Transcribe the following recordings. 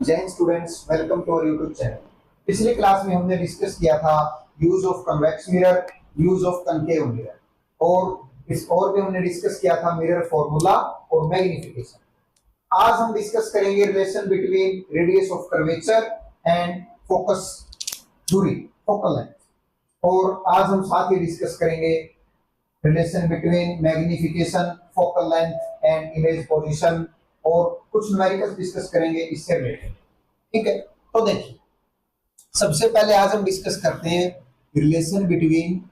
जय हिंद students, welcome to our YouTube channel. पिछली क्लास में हमने डिस्कस किया था use of convex mirror, use of concave mirror, और इस और भी हमने डिस्कस किया था मिरर फॉर्मूला और मैग्निफिकेशन। आज हम डिस्कस करेंगे relation between radius of curvature and focus दूरी, फोकल लेंथ। और आज हम साथ ही डिस्कस करेंगे relation between magnification, focal length and image position, और कुछ न्यूमेरिकल्स डिस्कस करेंगे इससे रिलेटेड। ठीक है, तो देखिए सबसे पहले आज हम डिस्कस करते हैं relation between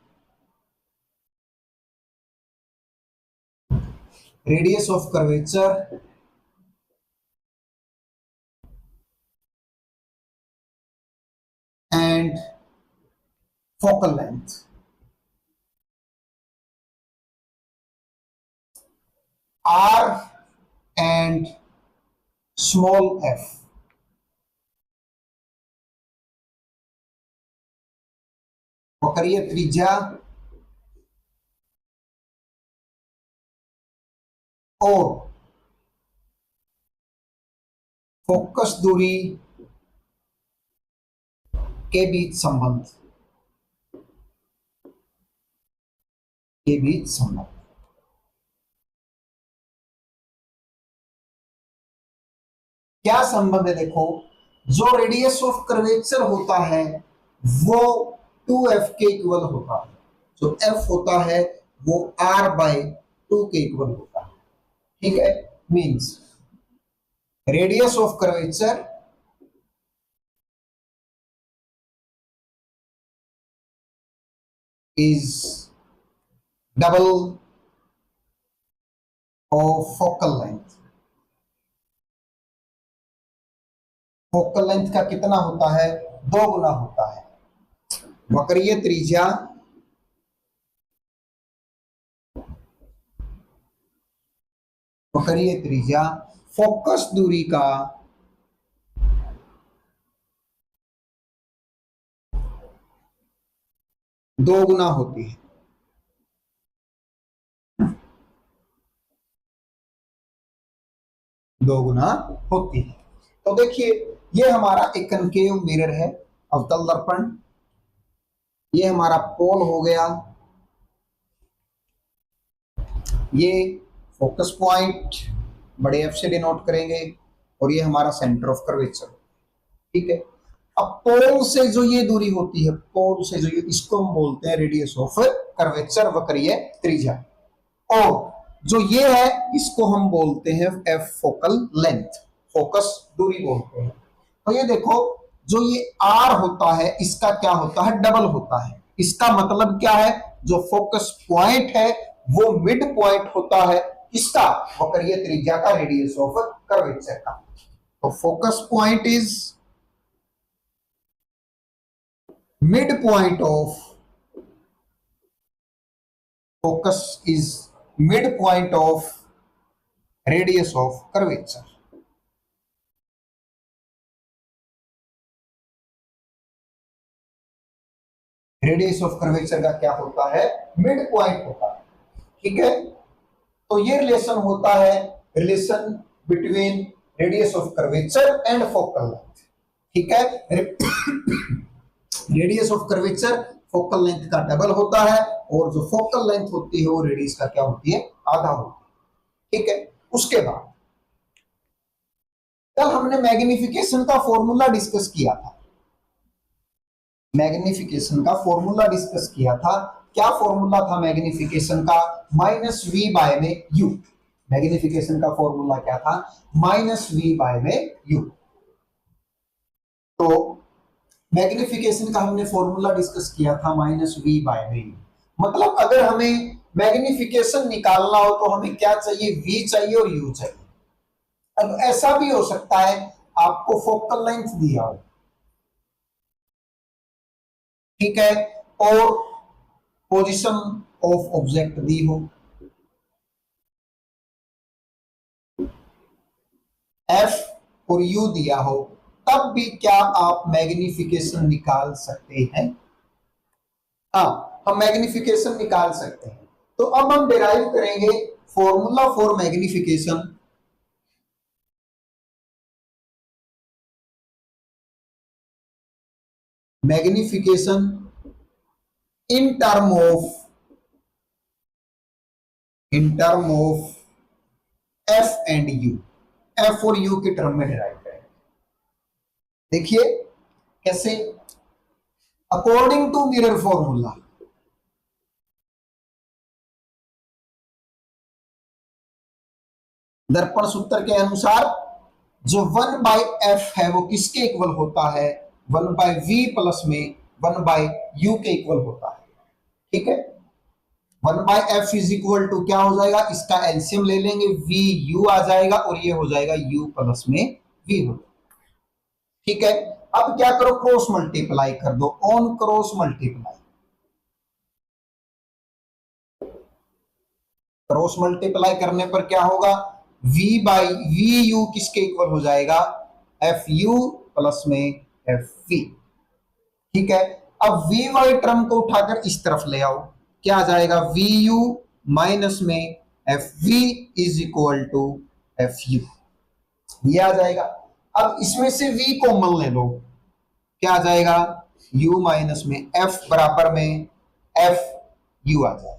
radius of curvature and focal length. R and small f, वक्रीय त्रिज्या और फोकस दूरी के बीच संबंध, क्या संबंध है? देखो, जो रेडियस ऑफ कर्वेचर होता है वो 2f के इक्वल होता है, जो f होता है वो r बाय 2 के इक्वल होता है। ठीक है, means radius of curvature is double of focal length। Focal length का कितना होता है? 2 गुना होता है। वक्रीय त्रिज्या फोकस दूरी का 2 गुना होती है। तो देखिए, ये हमारा एक कनकेव मिरर है, अवतल दर्पण। ये हमारा पोल हो गया, ये फोकस पॉइंट बड़े एफ से डिनोट करेंगे, और ये हमारा सेंटर ऑफ कर्वेचर। ठीक है, अब पोल से जो ये दूरी होती है, पोल से जो ये, इसको हम बोलते हैं रेडियस ऑफ कर्वेचर, वक्रीय त्रिज्या। और जो ये है इसको हम बोलते हैं एफ फोकल लेंथ, फोकस दूरी बोलते हैं। तो ये देखो, जो ये आर होता है इसका क्या होता है? डबल होता है। इसका मतलब क्या है? जो फोकस पॉइंट है वो मिड पॉइंट होता है इसका, वक्रीय त्रिज्या का, रेडियस ऑफ कर्वेचर का। तो focus point is mid point of focus is mid point of radius of curvature. Radius of curvature का क्या होता है? मिड पॉइंट होता है। ठीक है, तो ये रिलेशन होता है, relation between radius of curvature and focal length. ठीक है, radius of curvature focal length का डबल होता है, और जो फोकल लेंथ होती है वो रेडियस का क्या होती है? आधा होती है। ठीक है, उसके बाद कल हमने मैग्निफिकेशन का फॉर्मूला डिस्कस किया था। मैग्निफिकेशन का फॉर्मूला डिस्कस किया था। क्या फॉर्मूला था मैग्निफिकेशन का? माइनस वी बाय में यू। मैग्निफिकेशन का फॉर्मूला क्या था? माइनस वी बाय में यू। तो मैग्निफिकेशन का हमने फॉर्मूला डिस्कस किया था, माइनस वी बाय में यू। मतलब अगर हमें मैग्निफिकेशन निकालना हो तो हमें क्या चाहिए? वी चाहिए और यू चाहिए। अब ऐसा भी हो सकता है आपको फोकल लेंथ दिया हो, ठीक है, और पोजीशन ऑफ ऑब्जेक्ट दी हो, एफ और यू दिया हो, तब भी क्या आप मैग्निफिकेशन निकाल सकते हैं? हाँ, हम मैग्निफिकेशन निकाल सकते हैं। तो अब हम डिराइव करेंगे formula for magnification. Magnification in term of F and you, F और यू के टर्म में डिराइव करें। देखिए कैसे, अकॉर्डिंग टू मिरर फॉर्मूला, दर्पण सूत्र के अनुसार जो 1/f है वो किसके इक्वल होता है, 1/v प्लस में 1/u के इक्वल होता है। ठीक है, 1/f इज इक्वल टू क्या हो जाएगा, इसका एलसीएम ले लेंगे, vu आ जाएगा और ये हो जाएगा u प्लस में v हो जाएगा। ठीक है, अब क्या करो, क्रॉस मल्टीप्लाई कर दो, on cross multiply, cross multiply करने पर क्या होगा, vu किसके इक्वल हो जाएगा, fu प्लस में fv। ठीक है, अब vy टर्म को उठाकर इस तरफ ले आओ, क्या आ जाएगा, vu माइनस में fv is equal to fu, ये आ जाएगा। अब इसमें से v कॉमन ले लो, क्या आ जाएगा, u माइनस में f बराबर में fu आ जाएगा।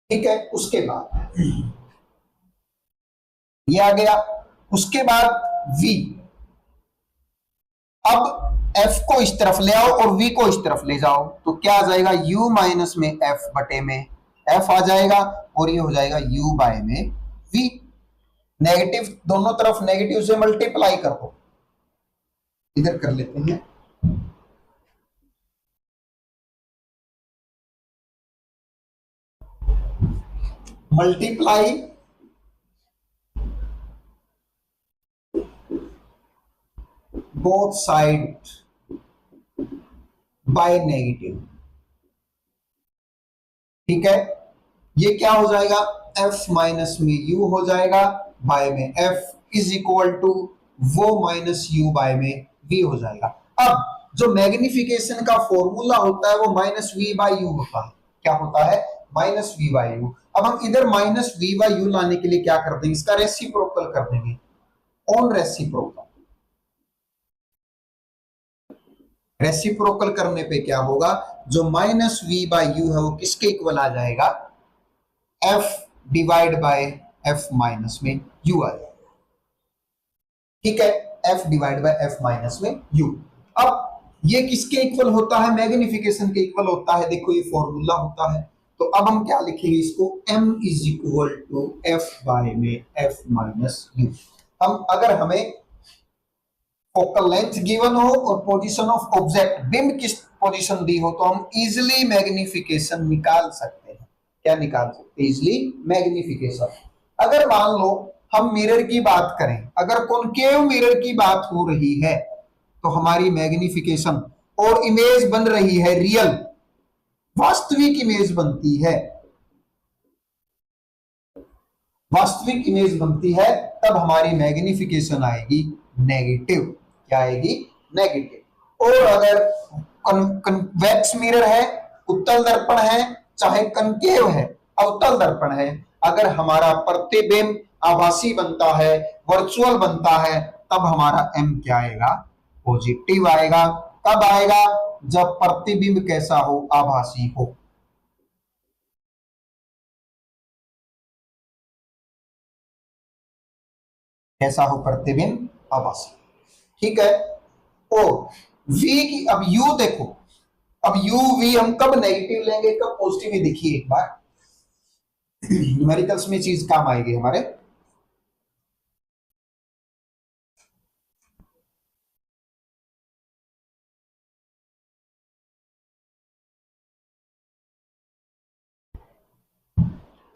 ठीक है, उसके बाद ये आ गया, उसके बाद v, अब f को इस तरफ ले आओ और v को इस तरफ ले जाओ, तो क्या आ जाएगा, u माइनस में f बटे में f आ जाएगा और ये हो जाएगा u बाय में v। नेगेटिव दोनों तरफ नेगेटिव से मल्टीप्लाई करो, इधर कर लेते हैं, multiply both side by negative. ठीक है, ये क्या हो जाएगा, f माइनस में u हो जाएगा बाय में f इज इक्वल टू वो माइनस u बाय में v हो जाएगा। अब जो मैग्निफिकेशन का फॉर्मूला होता है वो माइनस v बाय u होता है, क्या होता है, माइनस v बाय u। अब हम इधर माइनस v बाय u लाने के लिए क्या कर देंगे, इसका रेसिप्रोकल कर देंगे, ऑन रेसिप्रोकल, रेसिप्रोकल करने पे क्या होगा, जो माइनस v बाय u है वो किसके इक्वल आ जाएगा, f divide by f minus में u आ जाएगा। ठीक है, f divide by f minus में u। अब ये किसके इक्वल होता है, मैग्निफिकेशन के इक्वल होता है, देखो ये फॉर्मूला होता है, तो अब हम क्या लिखेंगे इसको, m is equal to f by में f माइनस u। हम अगर हमें फोकल लेंथ गिवन हो और पोजीशन ऑफ ऑब्जेक्ट, बिंब किस पोजीशन दी हो, तो हम इजिली मैग्निफिकेशन निकाल सकते हैं। क्या निकाल सकते हैं, इजिली मैग्निफिकेशन। अगर मान लो हम मिरर की बात करें, अगर कॉनकेव मिरर की बात हो रही है तो हमारी मैग्निफिकेशन और इमेज बन रही है रियल, वास्तविक इमेज बनती है, वास्तविक इमेज बनती है, तब हमारी मैग्निफिकेशन आएगी नेगेटिव। क्या आएगी, नेगेटिव। और अगर कन्वेक्स मिरर है, उत्तल दर्पण है, चाहे कनकेव है, अवतल दर्पण है, अगर हमारा प्रतिबिंब आभासी बनता है, वर्चुअल बनता है, तब हमारा m क्या आएगा, पॉजिटिव आएगा। कब आएगा, जब प्रतिबिंब कैसा हो, आभासी हो। कैसा हो, प्रतिबिंब आभासी। ठीक है, और v की, अब u देखो, अब u v हम कब नेगेटिव लेंगे, कब पॉजिटिव, देखिए एक बार न्यूमेरिकल्स में चीज काम आएगी हमारे।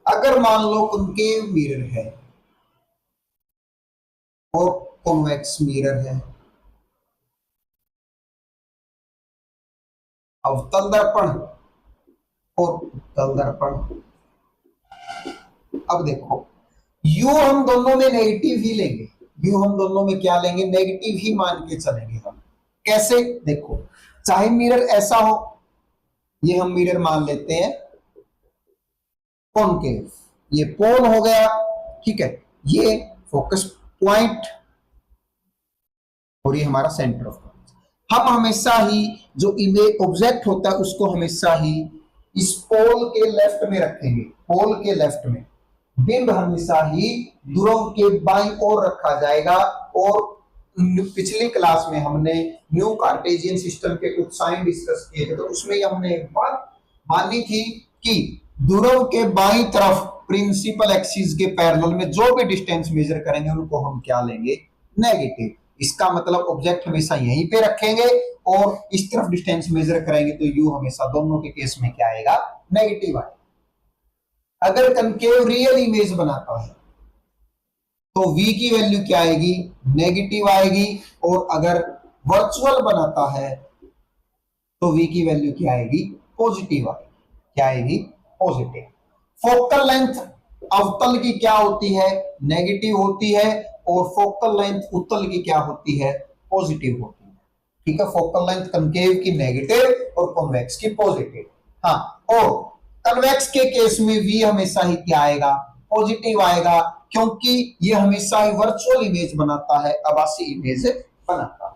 अगर मान लो कॉनकेव मिरर है और कॉन्वेक्स मिरर है, अवतल दर्पण और उत्तल दर्पण। अब देखो u हम दोनों में नेगेटिव ही लेंगे, u हम दोनों में क्या लेंगे, नेगेटिव ही मान के चलेंगे हम। कैसे, देखो चाहे मिरर ऐसा हो, ये हम मिरर मान लेते हैं कॉनकेव, ये पोल हो गया। ठीक है, ये फोकस पॉइंट और ये हमारा सेंटर ऑफ हम हमेशा ही जो इमेज ऑब्जेक्ट होता है उसको हमेशा ही इस पोल के लेफ्ट में रखेंगे, पोल के लेफ्ट में। बिंब हमेशा ही ध्रुव के बाईं ओर रखा जाएगा। और पिछली क्लास में हमने न्यू कार्टेशियन सिस्टम के कुछ साइन डिस्कस किए थे, तो उसमें हमने एक बात मानी थी कि ध्रुव के बाईं तरफ प्रिंसिपल एक्सिस के पैरेलल में जो भी डिस्टेंस मेजर करेंगे उनको हम क्या लेंगे, नेगेटिव। इसका मतलब ऑब्जेक्ट हमेशा यहीं पे रखेंगे और इस तरफ डिस्टेंस मेजर करेंगे तो यू हमेशा दोनों के केस में क्या आएगा, नेगेटिव आएगा। अगर कनकेव रियल इमेज बनाता है तो v की वैल्यू क्या आएगी, नेगेटिव आएगी। और अगर वर्चुअल बनाता है तो v की वैल्यू क्या आएगी, पॉजिटिव आएगी। क्या आएगी, पॉजिटिव। फोकल लेंथ अवतल की क्या होती है, नेगेटिव होती है। और फोकल लेंथ उत्तल की क्या होती है, पॉजिटिव होती है। ठीक है, फोकल लेंथ कनकेव की नेगेटिव और कॉन्वेक्स की पॉजिटिव। हाँ, और कन्वेक्स के केस में v हमेशा ही क्या आएगा, पॉजिटिव आएगा, क्योंकि ये हमेशा ही वर्चुअल इमेज बनाता है, आभासी इमेज बनाता है।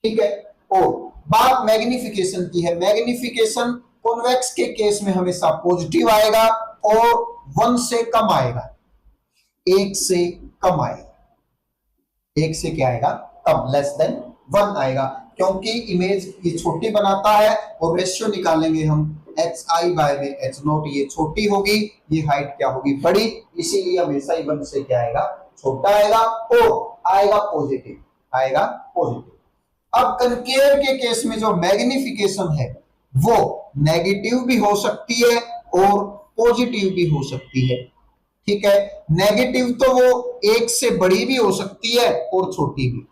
ठीक है, और बात मैग्निफिकेशन की है। मैग्निफिकेशन कॉन्वेक्स के केस में हमेशा पॉजिटिव आएगा और 1 से कम आएगा, 1 से कम आएगा। 1 से क्या आएगा, कम, लेस देन 1 आएगा, क्योंकि इमेज ये छोटी बनाता है। और रेशियो निकालेंगे हम hi बाय में h0, ये छोटी होगी, ये हाइट क्या होगी, बड़ी, इसीलिए हमेशा ही 1 से क्या आएगा, छोटा आएगा और आएगा पॉजिटिव, आएगा पॉजिटिव। अब कनकेव के केस में जो मैग्निफिकेशन है वो नेगेटिव भी हो सकती है और पॉजिटिव भी हो सकती है। ठीक है, नेगेटिव तो वो 1 से बड़ी भी हो सकती है और छोटी भी,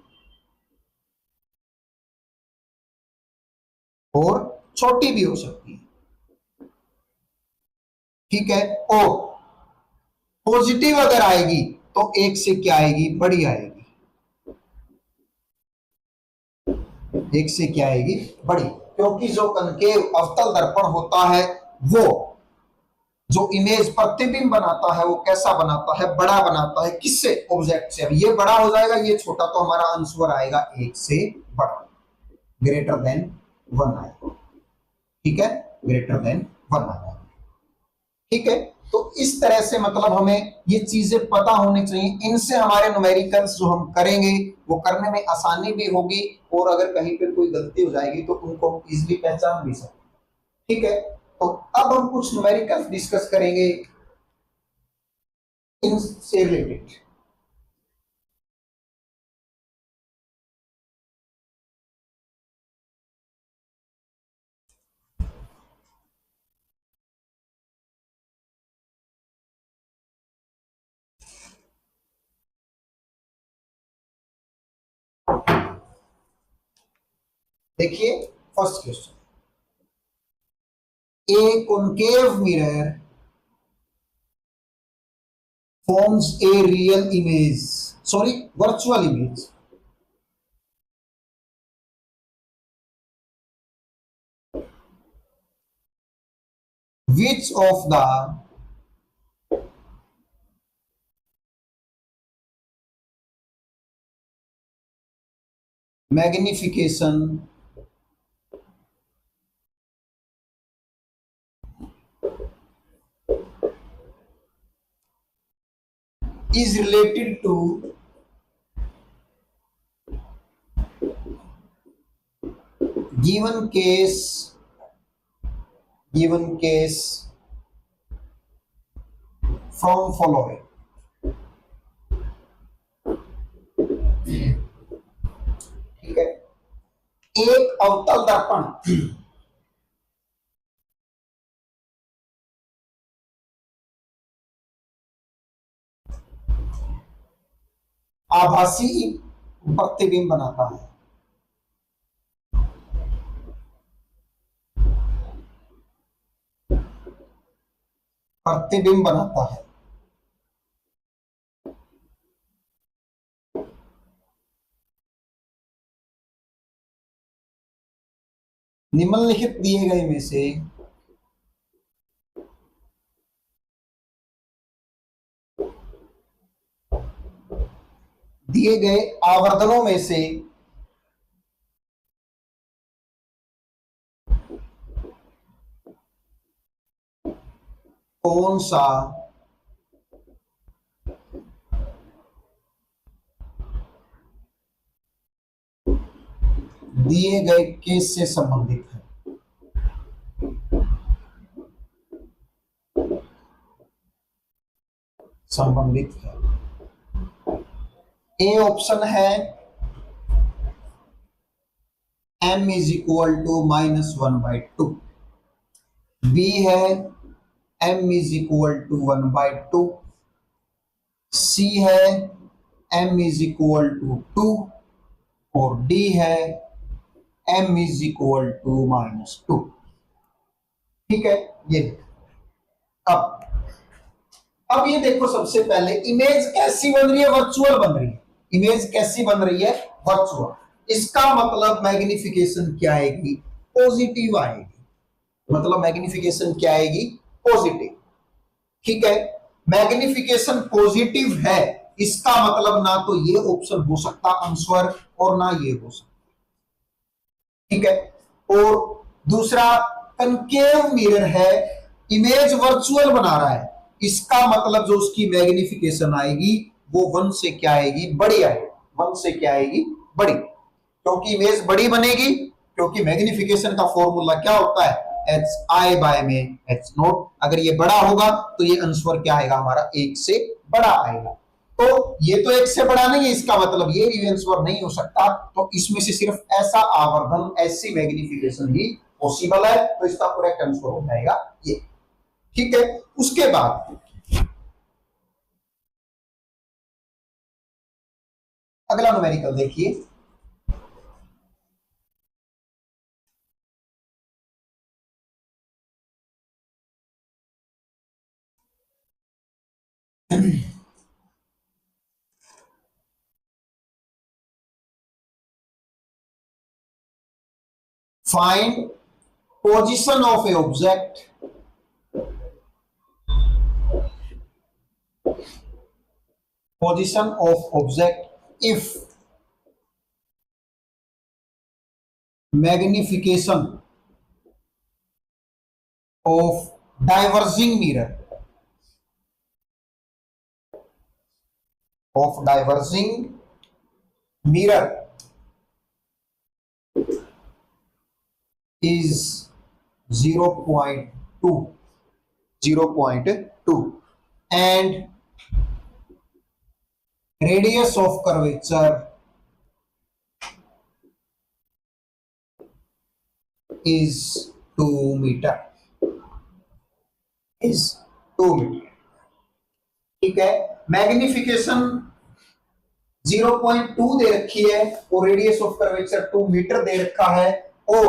और छोटी भी हो सकती है। ठीक है, और पॉजिटिव अगर आएगी तो 1 से क्या आएगी, बड़ी आएगी। 1 से क्या आएगी, बड़ी, क्योंकि जो कनकेव अवतल दर्पण होता है वो जो इमेज प्रतिबिंब बनाता है वो कैसा बनाता है, बड़ा बनाता है। किससे, ऑब्जेक्ट से। अब ये बड़ा हो जाएगा, ये छोटा, तो हमारा आंसर आएगा 1 से बड़ा, ग्रेटर देन 1 आएगा। ठीक है, ग्रेटर देन 1 आएगा। ठीक है, तो इस तरह से मतलब हमें ये चीजें पता होनी चाहिए। इनसे हमारे न्यूमेरिकल्स जो हम करेंगे वो करने में आसानी भी होगी, और अगर कहीं पर कोई गलती हो जाएगी तो उनको हम इजिली पहचान भी सकते। ठीक है, तो अब हम कुछ न्यूमेरिकल्स डिस्कस करेंगे इनसे रिलेटेड। देखिए first question, a concave mirror forms a real image, sorry, virtual image which of the magnification is related to given case from following। ठीक है, एक अवतल दर्पण आभासी प्रतिबिंब बनाता है। प्रतिबिंब बनाता है निम्नलिखित दिए गए में से दिए गए आवर्धनों में से कौन सा दिए गए केस से संबंधित है। संबंधित है। ए ऑप्शन है m is equal to -1/2, B है m is equal to 1/2, C है m इज इक्वल टू 2 और डी है m इज इक्वल टू -2। ठीक है, ये अब ये देखो, सबसे पहले इमेज कैसी बन रही है? वर्चुअल बन रही है। इमेज कैसी बन रही है? वर्चुअल। इसका मतलब मैग्निफिकेशन क्या आएगी? पॉजिटिव आएगी। मतलब मैग्निफिकेशन क्या आएगी? पॉजिटिव। ठीक है, मैग्निफिकेशन पॉजिटिव है, इसका मतलब ना तो ये ऑप्शन हो सकता आंसर और ना ये हो सकता। ठीक है, और दूसरा कनकेव मिरर है, इमेज वर्चुअल बना रहा है, इसका मतलब जो उसकी मैग्निफिकेशन आएगी वो 1 से क्या आएगी? बड़ी आएगी। 1 से क्या आएगी? बड़ी, क्योंकि इमेज बड़ी बनेगी, क्योंकि मैग्निफिकेशन का फॉर्मूला क्या होता है? HI में H0। अगर ये बड़ा होगा तो ये आंसर क्या आएगा हमारा? 1 से बड़ा आएगा। तो ये तो 1 से बड़ा नहीं है, इसका मतलब ये आंसर नहीं हो सकता। तो इसमें से सिर्फ ऐसा आवर्धन, ऐसी मैग्निफिकेशन ही पॉसिबल है, तो इसका करेक्ट आंसर हो जाएगा ये। ठीक है, उसके बाद अगला न्यूमेरिकल देखिए। Find position of A object position of object if magnification of diverging mirror is 0.2 and radius of curvature is 2 meter, ठीक है, मैग्निफिकेशन 0.2 दे रखी है और रेडियस ऑफ कर्वेचर 2 मीटर दे रखा है, और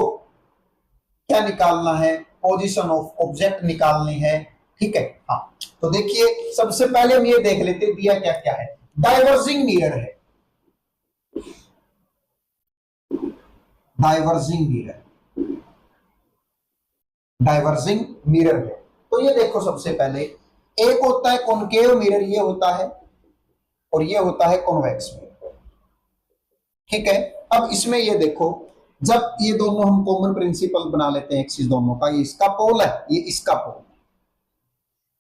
क्या निकालना है? पोजीशन ऑफ ऑब्जेक्ट निकालनी है। ठीक है, हाँ, तो देखिए सबसे पहले हम ये देख लेते दिया क्या क्या है। डाइवर्जिंग मिरर है, डाइवर्जिंग मिरर है। तो ये देखो, सबसे पहले एक होता है कॉनकेव मिरर, ये होता है, और ये होता है कॉन्वेक्स मिरर। ठीक है, अब इसमें ये देखो, जब ये दोनों हम कॉमन प्रिंसिपल बना लेते हैं एक्सिस दोनों का, ये इसका पोल है, ये इसका पोल है।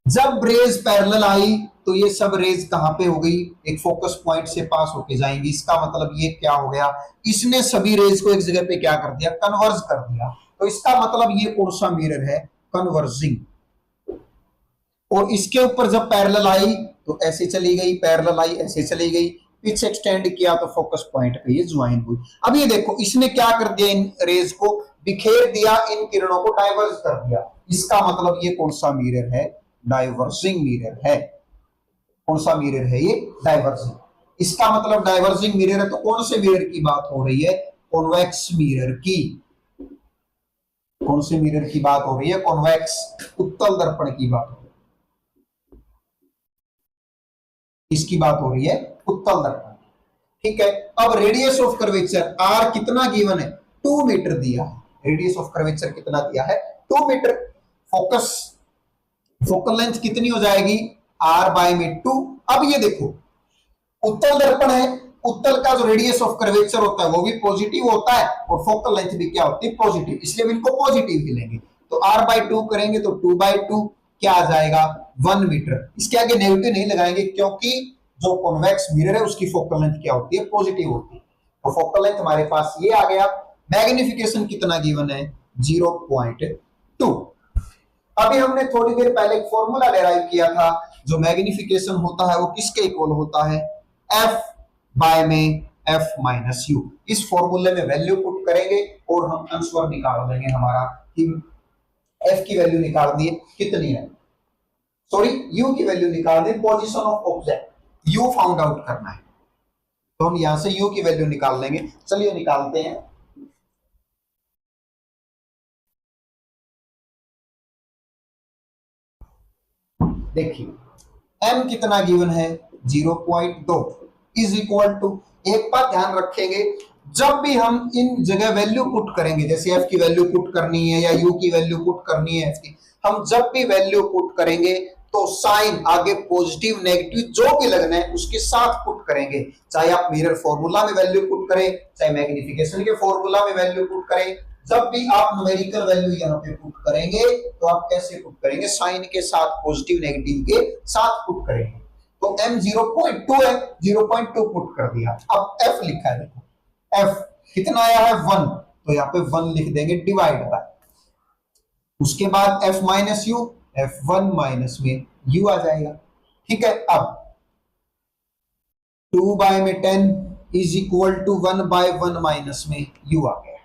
जब रेज पैरेलल आई तो ये सब रेज कहां पे हो गई? एक फोकस पॉइंट से पास होके जाएंगी। इसका मतलब ये क्या हो गया? इसने सभी रेज को एक जगह पे क्या कर दिया? कन्वर्ज कर दिया। तो इसका मतलब ये कौन सा मिरर है? कन्वर्जिंग। और इसके ऊपर जब पैरेलल आई तो ऐसे चली गई, पैरेलल आई ऐसे चली गई, पीछे एक्सटेंड किया तो फोकस पॉइंट पे ये ज्वाइन हुई। अब ये देखो, इसने क्या कर दिया? इन रेज को बिखेर दिया, इन किरणों को डाइवर्ज कर दिया। इसका मतलब ये कौन सा मिरर है? डाइवर्जिंग मिरर है। कौन सा मिरर है ये? डाइवर्जिंग। इसका मतलब डाइवर्जिंग मिरर है, तो कौन से मिरर की बात हो रही है? कॉन्वेक्स मिरर की। कौन से मिरर की बात हो रही है? कॉन्वेक्स, उत्तल दर्पण की बात हो रही है। इसकी बात हो रही है उत्तल दर्पण। ठीक है, अब रेडियस ऑफ कर्वेचर आर कितना गिवन है? 2 मीटर दिया है। रेडियस ऑफ कर्वेचर कितना दिया है? 2 मीटर। फोकल लेंथ कितनी हो जाएगी? r बाय में 2। अब ये देखो, उत्तल दर्पण है, उत्तल का जो रेडियस ऑफ कर्वेचर होता है वो भी पॉजिटिव होता है, और फोकल लेंथ भी क्या होती है? पॉजिटिव, इसलिए हम इनको पॉजिटिव ही लेंगे। तो r बाय 2 करेंगे तो 2/2, क्या आ जाएगा 1 मीटर। इसके आगे नेगेटिव नहीं लगाएंगे क्योंकि जो कॉन्वेक्स मिरर है उसकी फोकल लेंथ क्या होती है, पॉजिटिव होती है। तो फोकल लेंथ हमारे पास ये आ गया। मैग्निफिकेशन कितना गिवन है, 0.2। अभी हमने थोड़ी देर पहले एक फॉर्मूला डेराइव किया था, जो मैग्निफिकेशन होता है वो किसके इक्वल होता है, एफ बाय में एफ माइनस यू। इस फॉर्मूले में वैल्यू पुट करेंगे और हम आंसर निकाल देंगे हमारा कि एफ की वैल्यू निकाल दिए कितनी है, सॉरी यू की वैल्यू निकाल दी, position of object U found out करना है। तो हम यहां से यू की वैल्यू निकाल लेंगे। चलिए निकालते हैं। देखिए m कितना गिवन है, 0.2 इज इक्वल टू, एक बात ध्यान रखेंगे, जब भी हम इन जगह वैल्यू पुट करेंगे, जैसे f की वैल्यू पुट करनी है या u की वैल्यू पुट करनी है f की, हम जब भी वैल्यू पुट करेंगे तो साइन आगे पॉजिटिव नेगेटिव जो भी लगना है उसके साथ पुट करेंगे। चाहे आप मिरर फॉर्मूला में वैल्यू पुट करें, चाहे मैग्निफिकेशन के फॉर्मूला में वैल्यू पुट करें, जब भी आप न्यूमेरिकल वैल्यू यहाँ पे पुट करेंगे तो आप कैसे पुट करेंगे, साइन के साथ, पॉजिटिव नेगेटिव के साथ पुट करेंगे। तो m 0.2 है, 0.2 पुट कर दिया। अब f लिखा है, देखो f कितना आया है 1, तो यहाँ पे 1 लिख देंगे डिवाइड बाय, उसके बाद f minus u, f1 minus में u आ जाएगा। ठीक है, अब 2 बाय में 10 is equal to 1 by 1 minus में u आ गया।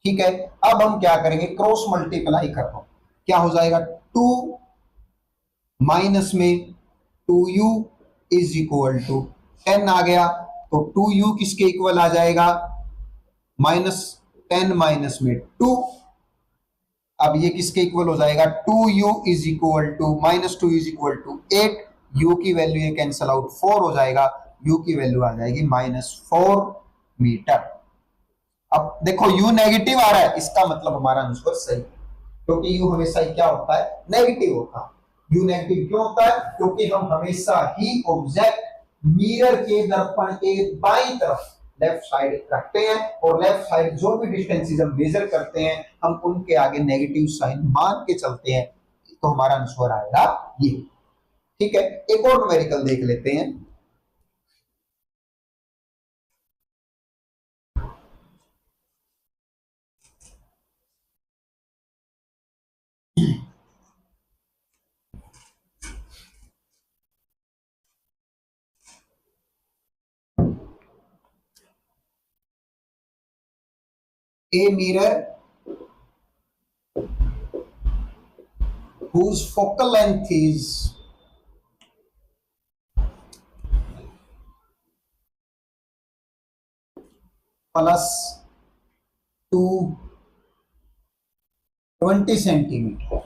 ठीक है, अब हम क्या करेंगे, क्रॉस मल्टीप्लाई कर दो, क्या हो जाएगा 2 माइनस में 2u इज इक्वल टू 10 आ गया। तो 2u किसके इक्वल आ जाएगा, -10 माइनस में 2, अब ये किसके इक्वल हो जाएगा, 2u is equal to -2 is equal to 8, u की वैल्यू ये कैंसल आउट 4 हो जाएगा, u की वैल्यू आ जाएगी -4 मीटर। अब देखो u नेगेटिव आ रहा है, इसका मतलब हमारा आंसर सही है, क्योंकि u हमेशा ही क्या होता है, नेगेटिव होता है। u नेगेटिव क्यों होता है, क्योंकि हम हमेशा ही ऑब्जेक्ट मिरर के दर्पण के बाईं तरफ लेफ्ट साइड रखते हैं, और लेफ्ट साइड जो भी डिस्टेंसेस हम मेजर करते हैं हम उनके आगे नेगेटिव साइन मान के चलते हैं, तो हमारा आंसर आएगा ये। ठीक है, एक और न्यूमेरिकल देख लेते हैं। A mirror whose focal length is plus 220 centimeter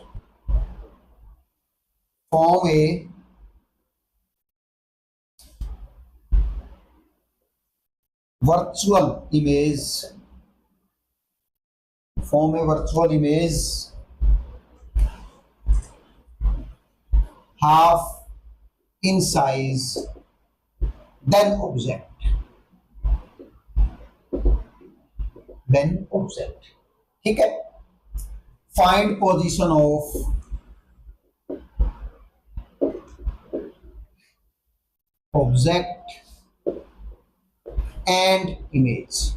form a virtual image, half in size than object. ठीक है, find position of object and image,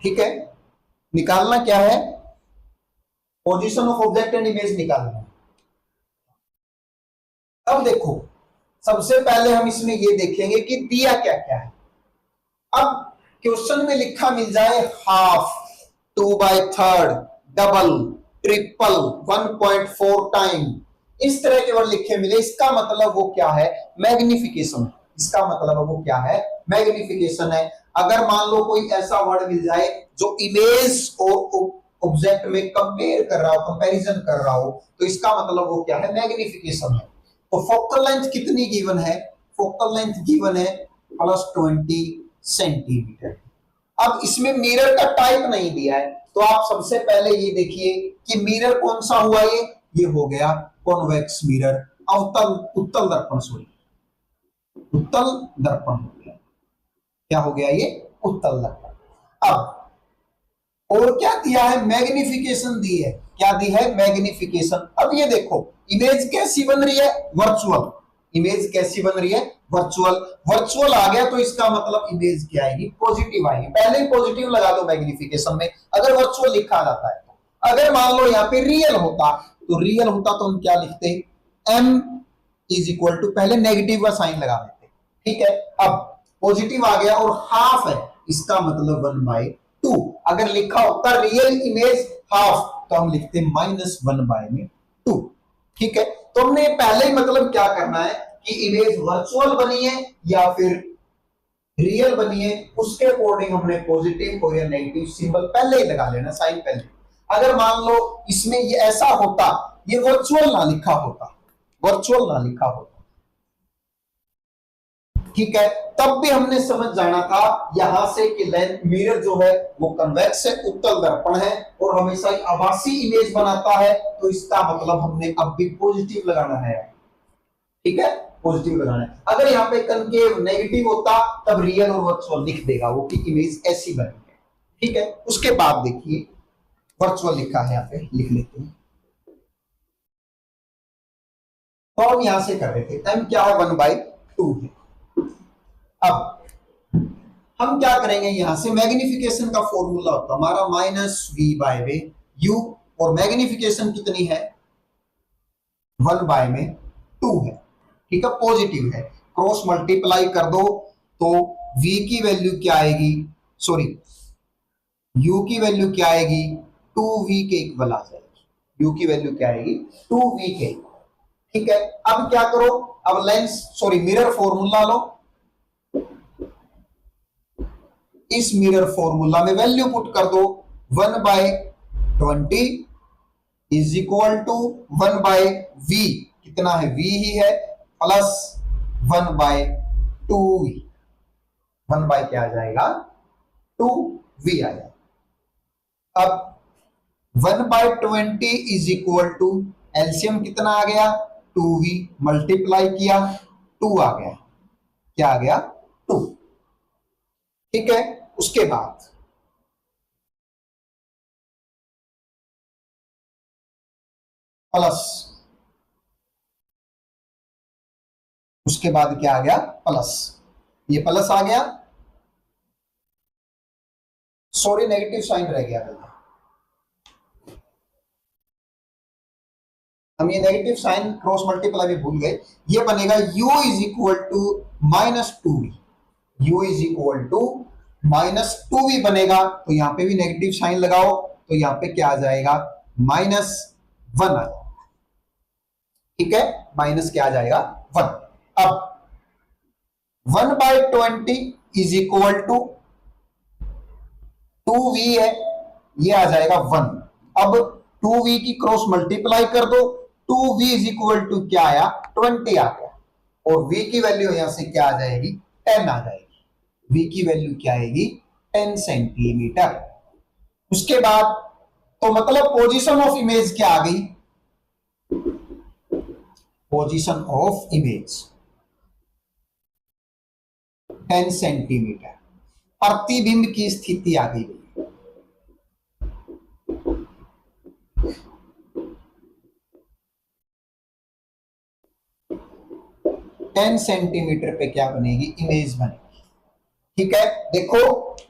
ठीक है, निकालना क्या है, position of object and image निकालना है। अब देखो, सबसे पहले हम इसमें ये देखेंगे कि दिया क्या क्या है। अब क्वेश्चन में लिखा मिल जाए हाफ, 2/3, डबल, ट्रिपल, 1.4 टाइम, इस तरह के वर्ड लिखे मिले, इसका मतलब वो क्या है, मैग्निफिकेशन। इसका मतलब वो क्या है, मैग्निफिकेशन है। अगर मान लो कोई ऐसा वर्ड मिल जाए जो इमेज और ऑब्जेक्ट में कंपेयर कर रहा हो, कंपैरिजन कर रहा हो, तो इसका मतलब वो क्या है, मैग्निफिकेशन है। तो फोकल लेंथ कितनी गिवन है, फोकल लेंथ गिवन है +20 सेंटीमीटर। अब इसमें मिरर का टाइप नहीं दिया है, तो आप सबसे पहले ये देखिए कि मिरर कौन सा हुआ, ये हो गया कॉन्वेक्स मिरर, उत्तल दर्पण, सॉरी उत्तल दर्पण हो गया, क्या हो गया ये, उत्तल दर्पण। अब और क्या दिया है, मैग्निफिकेशन दी है। क्या दी है, मैग्निफिकेशन। अब ये देखो इमेज कैसी बन रही है, वर्चुअल। इमेज कैसी बन रही है, वर्चुअल। वर्चुअल आ गया तो इसका मतलब इमेज क्या आएगी, पॉजिटिव आएगी। पहले ही पॉजिटिव लगा दो मैग्निफिकेशन में अगर वर्चुअल लिखा जाता है। अगर मान लो यहाँ पे रियल होता, तो रियल होता तो हम क्या लिखते, m इज इक्वल टू, पहले नेगेटिव का साइन लगा देते, ठीक है। अब पॉजिटिव आ गया और हाफ है, इसका मतलब 1/2। अगर लिखा होता रियल इमेज हाफ तो हम लिखते -1/2, ठीक है। तो हमने पहले ही मतलब क्या करना है कि इमेज वर्चुअल बनी है या फिर रियल बनी है, उसके अकॉर्डिंग हमने पॉजिटिव और या नेगेटिव सिंबल पहले ही लगा लेना, साइन पहले। अगर मान लो इसमें ये ऐसा होता, ये वर्चुअल ना लिखा होता, वर्चुअल ना लिखा होता, ठीक है, तब भी हमने समझ जाना था यहां से कि लेंस मिरर जो है वो कन्वेक्स है, उत्तल दर्पण है और हमेशा ही आभासी इमेज बनाता है, तो इसका मतलब हमने अब भी पॉजिटिव लगाना है, ठीक है, पॉजिटिव लगाना है। अगर यहाँ पे कनकेव नेगेटिव होता तब रियल और वर्चुअल लिख देगा वो कि इमेज ऐसी बनी है, ठीक है। उसके बाद देखिए वर्चुअल लिखा है, यहाँ पे लिख लेते हैं। तो हम यहां से कर रहे थे m क्या है, 1/2 है। अब हम क्या करेंगे, यहां से मैग्निफिकेशन का फॉर्मूला होता हमारा -v/u, और मैग्निफिकेशन कितनी है, 1/2 है, ठीक है, पॉजिटिव है। क्रॉस मल्टीप्लाई कर दो तो v की वैल्यू क्या आएगी, सॉरी u की वैल्यू क्या आएगी, 2v के इक्वल आ जाएगी। u की वैल्यू क्या आएगी, 2v के, ठीक है। अब क्या करो, अब लेंस सॉरी मिरर फॉर्मूला लो, इस मिरर फॉर्मूला में वैल्यू पुट कर दो, 1/20 इज इक्वल टू 1/v, कितना है, v ही है, प्लस 1/2v, 1 क्या आ जाएगा, 2v आ जाएगा। अब 1/20 इज इक्वल टू एलसीएम कितना आ गया, 2v, मल्टीप्लाई किया 2 आ गया, क्या आ गया, 2, ठीक है। उसके बाद प्लस, उसके बाद क्या आ गया, प्लस, ये प्लस आ गया, सॉरी नेगेटिव साइन रह गया भैया, हम ये नेगेटिव साइन क्रॉस मल्टीप्लाई में भूल गए। ये बनेगा u is equal to -2v, u is equal to -2v बनेगा, तो यहां पे भी नेगेटिव साइन लगाओ तो यहां पे क्या आ जाएगा, -1 आ जाएगा, ठीक है, माइनस क्या आ जाएगा, 1। अब 1/20 इज इक्वल टू 2v है, ये आ जाएगा 1। अब 2v की क्रॉस मल्टीप्लाई कर दो, 2v इज इक्वल टू क्या आया, 20 आ गया, और v की वैल्यू यहां से क्या आ जाएगी, 10 आ जाएगी। v की वैल्यू क्या आएगी, 10 सेंटीमीटर। उसके बाद तो मतलब पोजीशन ऑफ इमेज क्या आ गई, पोजीशन ऑफ इमेज 10 सेंटीमीटर, प्रतिबिंब की स्थिति आ गई। 10 सेंटीमीटर पे क्या बनेगी, इमेज बनेगी, ठीक है। देखो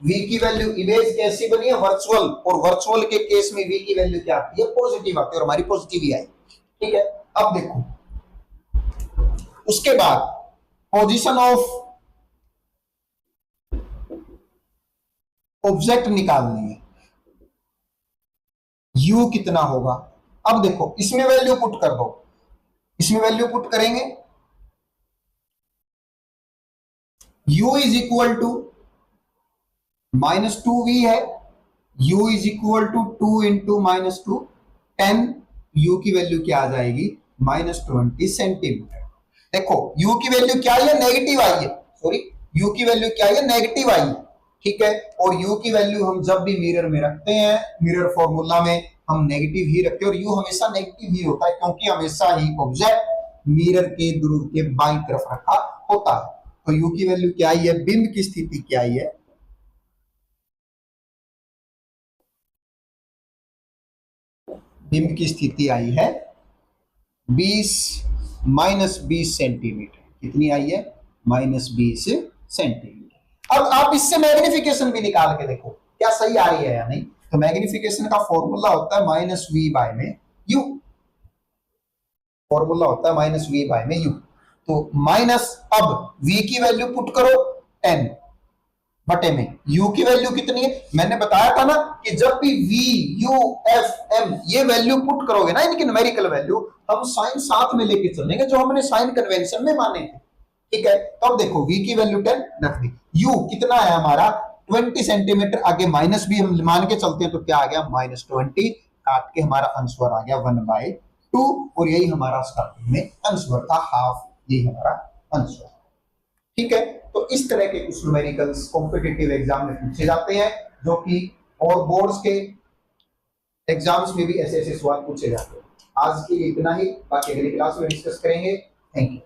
v की वैल्यू, इमेज कैसी बनी है, वर्चुअल, और वर्चुअल के केस में v की वैल्यू क्या आती है, पॉजिटिव आती है, और हमारी पॉजिटिव ही आई, ठीक है। अब देखो उसके बाद पोजीशन ऑफ ऑब्जेक्ट निकालनी है, u कितना होगा। अब देखो इसमें वैल्यू पुट कर दो, इसमें वैल्यू पुट करेंगे, u is equal to -2v है, u is equal to 2 into -2, 10, u की वैल्यू क्या आ जाएगी, -20 सेंटीमीटर। देखो u की वैल्यू क्या है, नेगेटिव आई है, सॉरी u की वैल्यू क्या है, नेगेटिव आई है, ठीक है। और u की वैल्यू हम जब भी मिरर में रखते हैं, मिरर फॉर्मूला में हम नेगेटिव ही रखते हैं, और u हमेशा नेगेटिव ही होता है क्योंकि हमेशा ही ऑब्जेक्ट मिरर के ध्रुव के बाईं तरफ रखा होता है। तो u की वैल्यू क्या आई है, बिंब की स्थिति क्या आई है, बिंब की स्थिति आई है 20 -20 सेंटीमीटर। कितनी आई है? -20 सेंटीमीटर। अब आप इससे मैग्निफिकेशन भी निकाल के देखो क्या सही आ रही है या नहीं। तो मैग्निफिकेशन का फॉर्मूला होता है -v में u, फॉर्मूला होता है -v में u। तो माइनस, अब v की वैल्यू पुट करो 10 बटे में u की वैल्यू कितनी है? मैंने बताया था ना कि जब भी v u f m ये वैल्यू पुट करोगे ना, इनकी न्यूमेरिकल वैल्यू, हम साइन साथ में लेके चलेंगे जो हमने साइन कन्वेंशन में माने थे। ठीक है, तो अब देखो v की वैल्यू 10 रख दी, u कितना है हमारा 20 सेंटीमीटर, आगे माइनस भी हम मान के चलते हैं तो क्या आ गया -20, काट के हमारा आंसर आ गया 1/2, और यही हमारा स्टार्टिंग में आंसर था हाफ, यही हमारा आंसर। ठीक है, तो इस तरह के कुछ न्यूमेरिकल्स कॉम्पिटिटिव एग्जाम में पूछे जाते हैं, जो कि और बोर्ड्स के एग्जाम्स में भी ऐसे ऐसे सवाल पूछे जाते हैं। आज के लिए इतना ही, बाकी अगली क्लास में डिस्कस करेंगे। Thank you.